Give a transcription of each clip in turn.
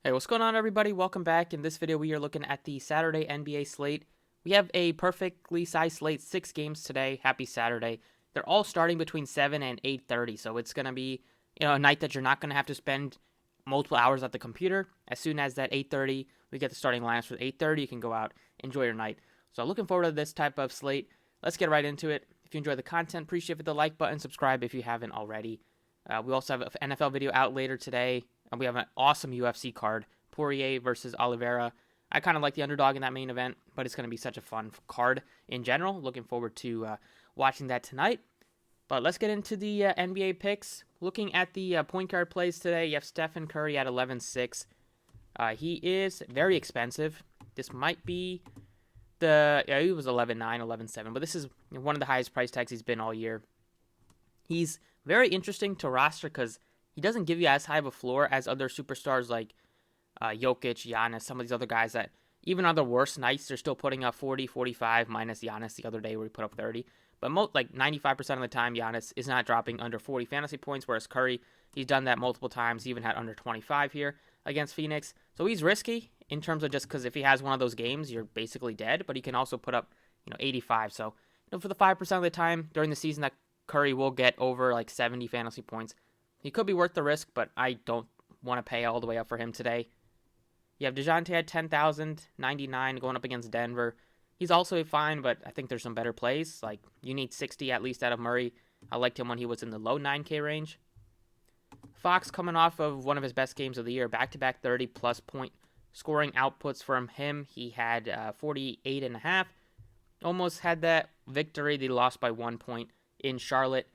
Hey, what's going on, everybody? Welcome back. In this video, we are looking at the Saturday NBA slate. We have a perfectly sized slate, 6 games today. Happy Saturday. They're all starting between 7 and 8:30, so it's going to be a night that you're not going to have to spend multiple hours at the computer. As soon as that 8:30, we get the starting lineups for 8:30, you can go out, enjoy your night. So looking forward to this type of slate. Let's get right into it. If you enjoy the content, appreciate the like button, subscribe if you haven't already. We also have an NFL video out later today, and we have an awesome UFC card, Poirier versus Oliveira. I kind of like the underdog in that main event, but it's going to be such a fun card in general. Looking forward to watching that tonight. But let's get into the NBA picks. Looking at the point guard plays today, you have Stephen Curry at 11.6. He is very expensive. This might be he was 11.9, 11.7, but this is one of the highest price tags he's been all year. He's very interesting to roster because he doesn't give you as high of a floor as other superstars like Jokic, Giannis, some of these other guys that even on their worst nights, they're still putting up 40, 45, minus Giannis the other day where he put up 30. But 95% of the time, Giannis is not dropping under 40 fantasy points, whereas Curry, he's done that multiple times. He even had under 25 here against Phoenix. So he's risky in terms of just because if he has one of those games, you're basically dead. But he can also put up 85. So for the 5% of the time during the season that Curry will get over like 70 fantasy points, he could be worth the risk, but I don't want to pay all the way up for him today. You have DeJounte at 10,099 going up against Denver. He's also fine, but I think there's some better plays. Like, you need 60 at least out of Murray. I liked him when he was in the low 9K range. Fox coming off of one of his best games of the year, back-to-back 30-plus point scoring outputs from him. He had 48.5. Almost had that victory. They lost by 1 point in Charlotte.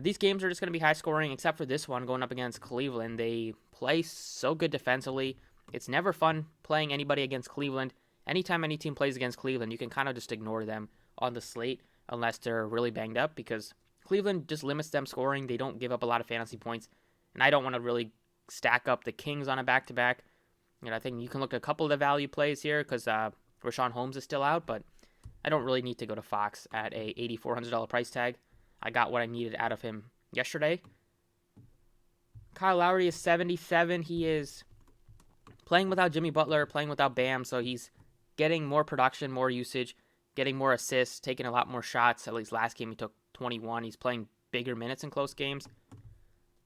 These games are just going to be high scoring, except for this one going up against Cleveland. They play so good defensively. It's never fun playing anybody against Cleveland. Anytime any team plays against Cleveland, you can kind of just ignore them on the slate unless they're really banged up because Cleveland just limits them scoring. They don't give up a lot of fantasy points. And I don't want to really stack up the Kings on a back-to-back. I think you can look at a couple of the value plays here because Rashawn Holmes is still out, but I don't really need to go to Fox at a $8,400 price tag. I got what I needed out of him yesterday. Kyle Lowry is 77. He is playing without Jimmy Butler, playing without Bam, so he's getting more production, more usage, getting more assists, taking a lot more shots. At least last game he took 21. He's playing bigger minutes in close games.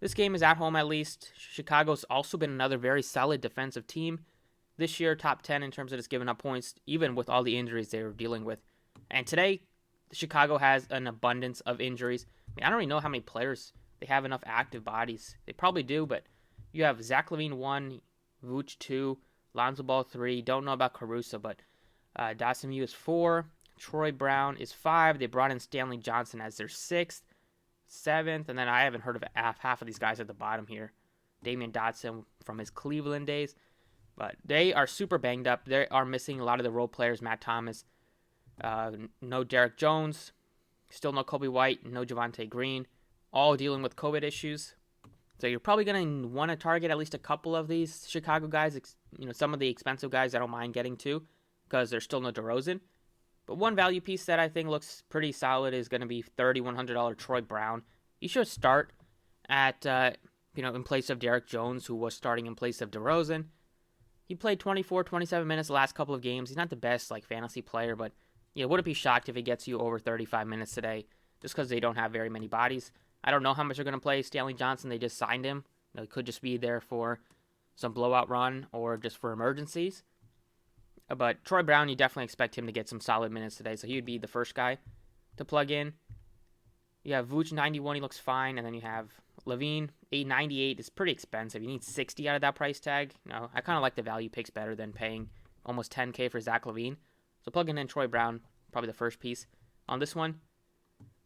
This game is at home at least. Chicago's also been another very solid defensive team this year, top 10 in terms of just giving up points, even with all the injuries they were dealing with. And today, Chicago has an abundance of injuries. I don't really know how many players they have enough active bodies. They probably do, but you have Zach LaVine 1, Vooch 2, Lonzo Ball 3. Don't know about Caruso, but Dawson Mew is 4. Troy Brown is 5. They brought in Stanley Johnson as their 6th, 7th, and then I haven't heard of half of these guys at the bottom here. Damian Dotson from his Cleveland days. But they are super banged up. They are missing a lot of the role players. Matt Thomas, no Derek Jones, still no Kobe White, no Javonte Green, all dealing with COVID issues. So you're probably going to want to target at least a couple of these Chicago guys, some of the expensive guys I don't mind getting to because there's still no DeRozan. But one value piece that I think looks pretty solid is going to be $3,100 Troy Brown. He should start at, in place of Derek Jones, who was starting in place of DeRozan. He played 24, 27 minutes the last couple of games. He's not the best fantasy player, but wouldn't be shocked if he gets you over 35 minutes today just because they don't have very many bodies. I don't know how much they're going to play Stanley Johnson. They just signed him. He could just be there for some blowout run or just for emergencies. But Troy Brown, you definitely expect him to get some solid minutes today, so he would be the first guy to plug in. You have Vooch 91, he looks fine, and then you have LaVine 898. It's pretty expensive. You need 60 out of that price tag. I kind of like the value picks better than paying almost 10K for Zach LaVine. So plugging in Troy Brown, probably the first piece on this one.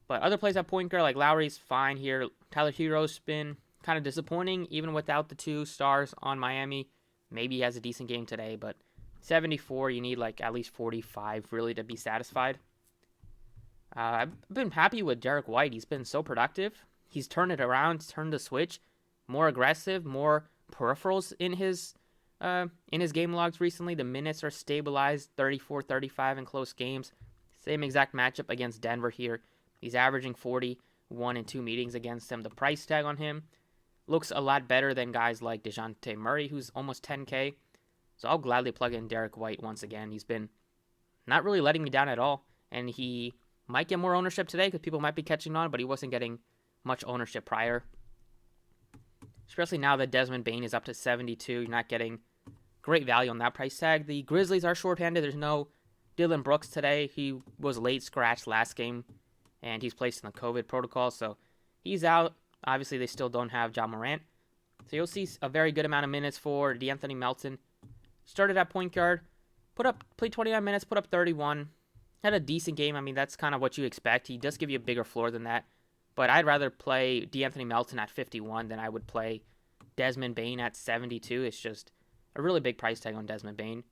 But other plays at point guard, like Lowry's fine here. Tyler Hero's been kind of disappointing, even without the 2 stars on Miami. Maybe he has a decent game today, but 74, you need at least 45 really to be satisfied. I've been happy with Derek White. He's been so productive. He's turned it around, turned the switch, more aggressive, more peripherals in his game logs recently. The minutes are stabilized, 34, 35 in close games. Same exact matchup against Denver here. He's averaging 40, 1 and 2 meetings against them. The price tag on him, looks a lot better than guys like DeJounte Murray, who's almost 10K. So I'll gladly plug in Derek White once again. He's been not really letting me down at all, and he might get more ownership today because people might be catching on, but he wasn't getting much ownership prior. Especially now that Desmond Bane is up to 72, you're not getting great value on that price tag. The Grizzlies are shorthanded. There's no Dylan Brooks today. He was late scratched last game, and he's placed in the COVID protocol, so he's out. Obviously, they still don't have Ja Morant. So you'll see a very good amount of minutes for DeAnthony Melton. Started at point guard, played 29 minutes, put up 31. Had a decent game. I mean, that's kind of what you expect. He does give you a bigger floor than that. But I'd rather play DeAnthony Melton at 51 than I would play Desmond Bane at 72. It's just a really big price tag on Desmond Bane.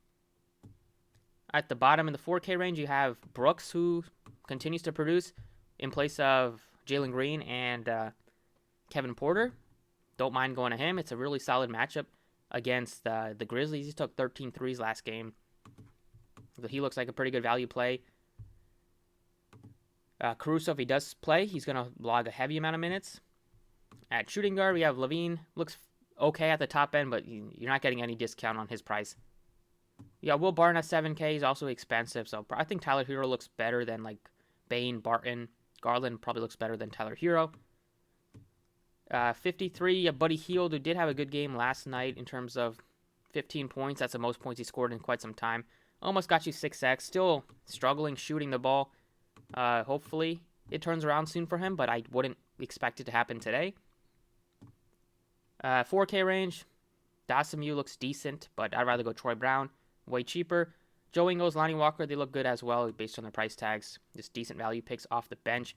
At the bottom in the 4K range, you have Brooks, who continues to produce in place of Jalen Green and Kevin Porter. Don't mind going to him. It's a really solid matchup against the Grizzlies. He took 13 threes last game. So he looks like a pretty good value play. Caruso, if he does play, he's going to log a heavy amount of minutes. At shooting guard, we have Levine. Looks okay at the top end, but you're not getting any discount on his price. Yeah, Will Barton at 7K is also expensive, so I think Tyler Hero looks better than like Bane, Barton. Garland probably looks better than Tyler Hero. 53, Buddy Hield, who did have a good game last night in terms of 15 points. That's the most points he scored in quite some time. Almost got you 6x. Still struggling shooting the ball. Hopefully it turns around soon for him, but I wouldn't expect it to happen today. 4K range, Dawson looks decent, but I'd rather go Troy Brown. Way cheaper. Joe Ingles, Lonnie Walker, they look good as well based on their price tags. Just decent value picks off the bench.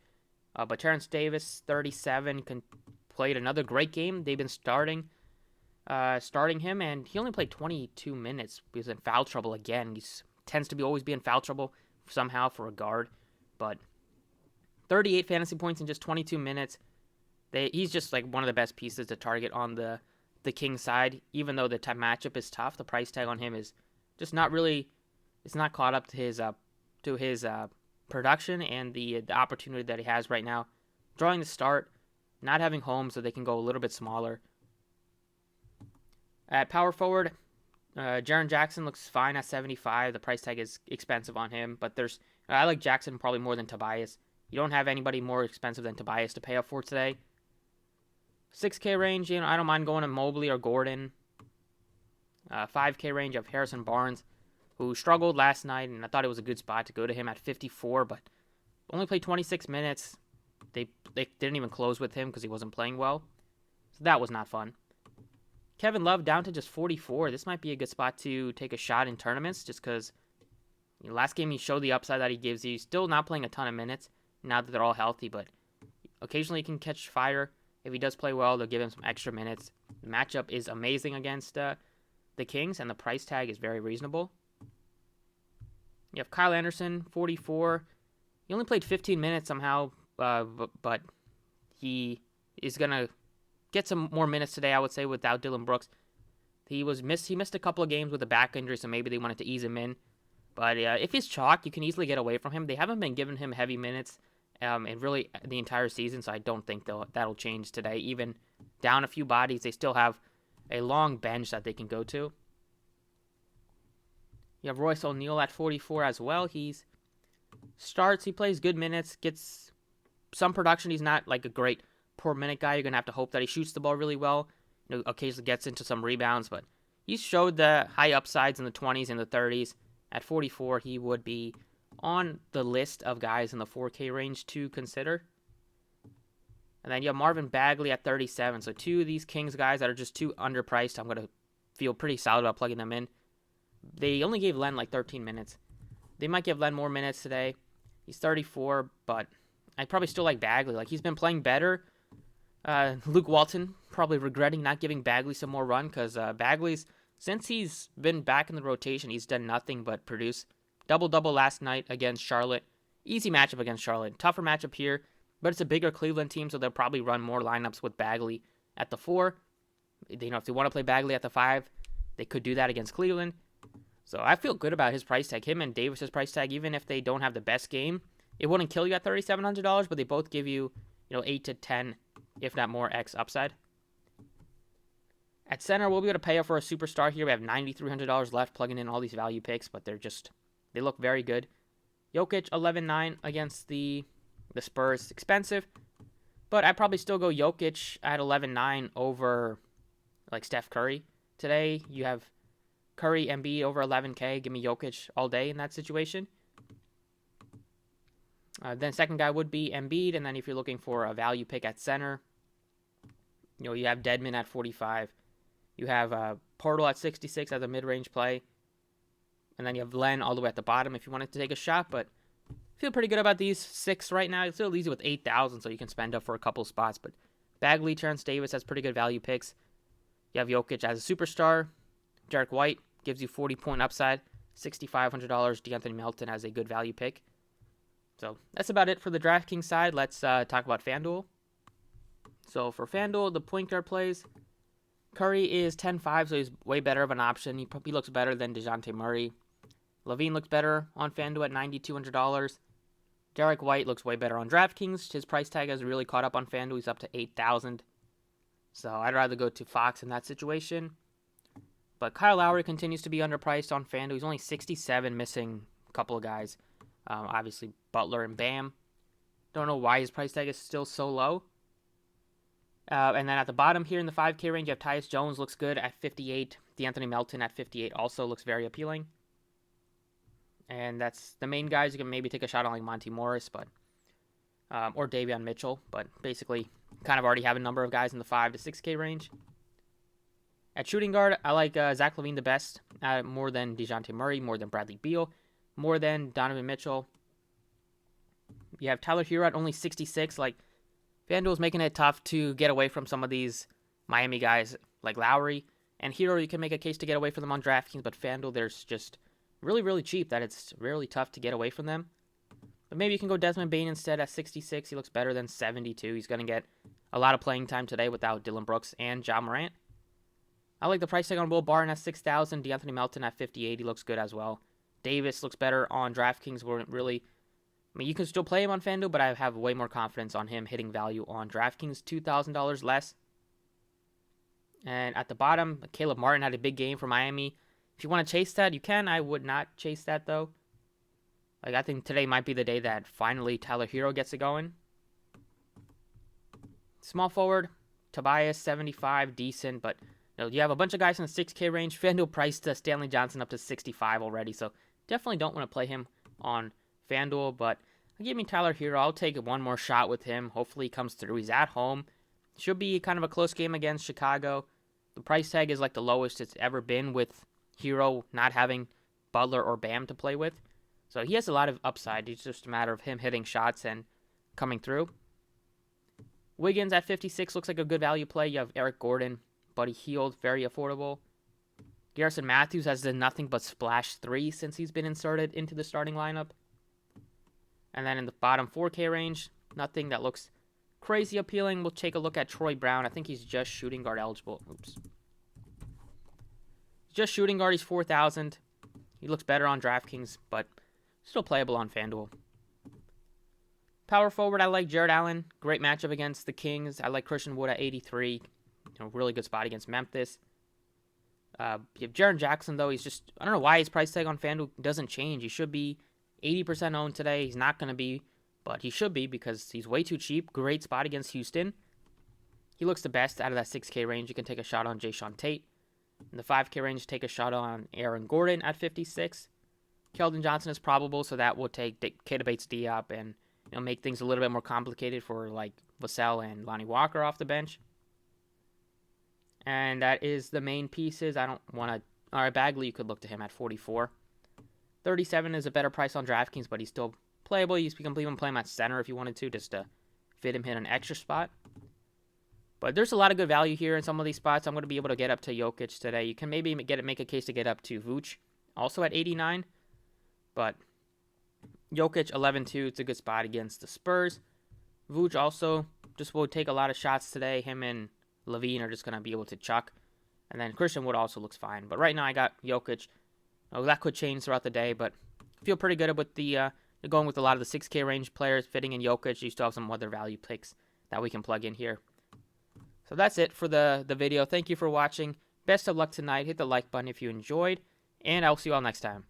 But Terrence Davis, 37, played another great game. They've been starting him, and he only played 22 minutes. He was in foul trouble again. He tends to always be in foul trouble somehow for a guard. But 38 fantasy points in just 22 minutes. He's just like one of the best pieces to target on the Kings side. Even though the matchup is tough, the price tag on him is just not really. It's not caught up to his production and the opportunity that he has right now. Drawing the start, not having home, so they can go a little bit smaller. At power forward, Jaren Jackson looks fine at 75. The price tag is expensive on him, but I like Jackson probably more than Tobias. You don't have anybody more expensive than Tobias to pay up for today. 6K range, I don't mind going to Mobley or Gordon. 5K range of Harrison Barnes, who struggled last night, and I thought it was a good spot to go to him at 54, but only played 26 minutes. They didn't even close with him because he wasn't playing well. So that was not fun. Kevin Love down to just 44. This might be a good spot to take a shot in tournaments just because last game he showed the upside that he gives you. He's still not playing a ton of minutes now that they're all healthy, but occasionally he can catch fire. If he does play well, they'll give him some extra minutes. The matchup is amazing against the Kings, and the price tag is very reasonable. You have Kyle Anderson, 44. He only played 15 minutes somehow, but he is going to get some more minutes today, I would say, without Dylan Brooks. He missed a couple of games with a back injury, so maybe they wanted to ease him in. But if he's chalk, you can easily get away from him. They haven't been giving him heavy minutes in really the entire season, so I don't think that'll change today. Even down a few bodies, they still have a long bench that they can go to. You have Royce O'Neill at 44 as well. He plays good minutes, gets some production. He's not like a great per minute guy. You're going to have to hope that he shoots the ball really well. Occasionally gets into some rebounds, but he's showed the high upsides in the 20s and the 30s. At 44, he would be on the list of guys in the 4K range to consider. And then you have Marvin Bagley at 37. So two of these Kings guys that are just too underpriced. I'm going to feel pretty solid about plugging them in. They only gave Len like 13 minutes. They might give Len more minutes today. He's 34, but I probably still like Bagley. Like, he's been playing better. Luke Walton probably regretting not giving Bagley some more run because Bagley's, since he's been back in the rotation, he's done nothing but produce. Double-double last night against Charlotte. Easy matchup against Charlotte. Tougher matchup here, but it's a bigger Cleveland team, so they'll probably run more lineups with Bagley at the 4. If they want to play Bagley at the 5, they could do that against Cleveland. So I feel good about his price tag. Him and Davis's price tag, even if they don't have the best game, it wouldn't kill you at $3,700, but they both give you, 8 to 10, if not more, X upside. At center, we'll be able to pay up for a superstar here. We have $9,300 left plugging in all these value picks, but they look very good. Jokic, 11-9 against the Spurs. Expensive, but I'd probably still go Jokic at 11-9 over like Steph Curry. Today, you have Curry, Embiid over 11K. Give me Jokic all day in that situation. Then second guy would be Embiid, and then if you're looking for a value pick at center, you have Dedmon at 45. You have Portal at 66 as a mid-range play. And then you have Len all the way at the bottom if you wanted to take a shot, but I feel pretty good about these 6 right now. It's still easy with 8,000, so you can spend up for a couple spots. But Bagley, Terrence Davis has pretty good value picks. You have Jokic as a superstar. Derek White gives you 40-point upside. $6,500. DeAnthony Melton has a good value pick. So that's about it for the DraftKings side. Let's talk about FanDuel. So for FanDuel, the point guard plays. Curry is 10-5, so he's way better of an option. He looks better than DeJounte Murray. Levine looks better on FanDuel at $9,200. Derek White looks way better on DraftKings. His price tag has really caught up on FanDuel. He's up to $8,000. So I'd rather go to Fox in that situation. But Kyle Lowry continues to be underpriced on FanDuel. He's only 67, missing a couple of guys. Obviously, Butler and Bam. Don't know why his price tag is still so low. And then at the bottom here in the 5K range, you have Tyus Jones, looks good at 58. DeAnthony Melton at 58 also looks very appealing. And that's the main guys. You can maybe take a shot on like Monty Morris, but or Davion Mitchell. But basically, kind of already have a number of guys in the 5 to 6K range. At shooting guard, I like Zach LaVine the best, more than DeJounte Murray, more than Bradley Beal, more than Donovan Mitchell. You have Tyler Hero at only 66. Like, FanDuel's making it tough to get away from some of these Miami guys like Lowry. And Hero, you can make a case to get away from them on DraftKings, but FanDuel, there's just really, really cheap that it's really tough to get away from them. But maybe you can go Desmond Bane instead at 66. He looks better than 72. He's going to get a lot of playing time today without Dillon Brooks and Ja Morant. I like the price tag on Will Barton at 6,000. DeAnthony Melton at 58. He looks good as well. Davis looks better on DraftKings. You can still play him on FanDuel, but I have way more confidence on him hitting value on DraftKings. $2,000 less. And at the bottom, Caleb Martin had a big game for Miami. If you want to chase that, you can. I would not chase that, though. I think today might be the day that finally Tyler Hero gets it going. Small forward, Tobias, 75, decent, but you have a bunch of guys in the 6K range. FanDuel priced Stanley Johnson up to 65 already, so definitely don't want to play him on FanDuel, but give me Tyler Hero. I'll take one more shot with him. Hopefully he comes through. He's at home. Should be kind of a close game against Chicago. The price tag is like the lowest it's ever been with Hero not having Butler or Bam to play with. So he has a lot of upside. It's just a matter of him hitting shots and coming through. Wiggins at 56 looks like a good value play. You have Eric Gordon, Buddy Hield, very affordable. Garrison Matthews has done nothing but splash 3 since he's been inserted into the starting lineup. And then in the bottom 4K range, nothing that looks crazy appealing. We'll take a look at Troy Brown. I think he's just shooting guard eligible. Just shooting guard, he's 4,000. He looks better on DraftKings, but still playable on FanDuel. Power forward, I like Jared Allen. Great matchup against the Kings. I like Christian Wood at 83. Really good spot against Memphis. You have Jaren Jackson, though. I don't know why his price tag on FanDuel doesn't change. He should be 80% owned today. He's not going to be, but he should be because he's way too cheap. Great spot against Houston. He looks the best out of that 6K range. You can take a shot on Jayshawn Tate. In the 5K range, take a shot on Aaron Gordon at 56. Keldon Johnson is probable, so that will take Keita Bates-Diop and make things a little bit more complicated for like Vassell and Lonnie Walker off the bench. And that is the main pieces. I don't want to... All right, Bagley, you could look to him at 44. 37 is a better price on DraftKings, but he's still playable. You can even play him at center if you wanted to, just to fit him hit an extra spot. But there's a lot of good value here in some of these spots. I'm going to be able to get up to Jokic today. You can maybe make a case to get up to Vooch, also at 89. But Jokic, 11-2. It's a good spot against the Spurs. Vooch also just will take a lot of shots today. Him and Levine are just going to be able to chuck. And then Christian Wood also looks fine. But right now I got Jokic. That could change throughout the day, but I feel pretty good with the going with a lot of the 6K range players fitting in Jokic. You still have some other value picks that we can plug in here. So that's it for the video. Thank you for watching. Best of luck tonight. Hit the like button if you enjoyed, and I'll see you all next time.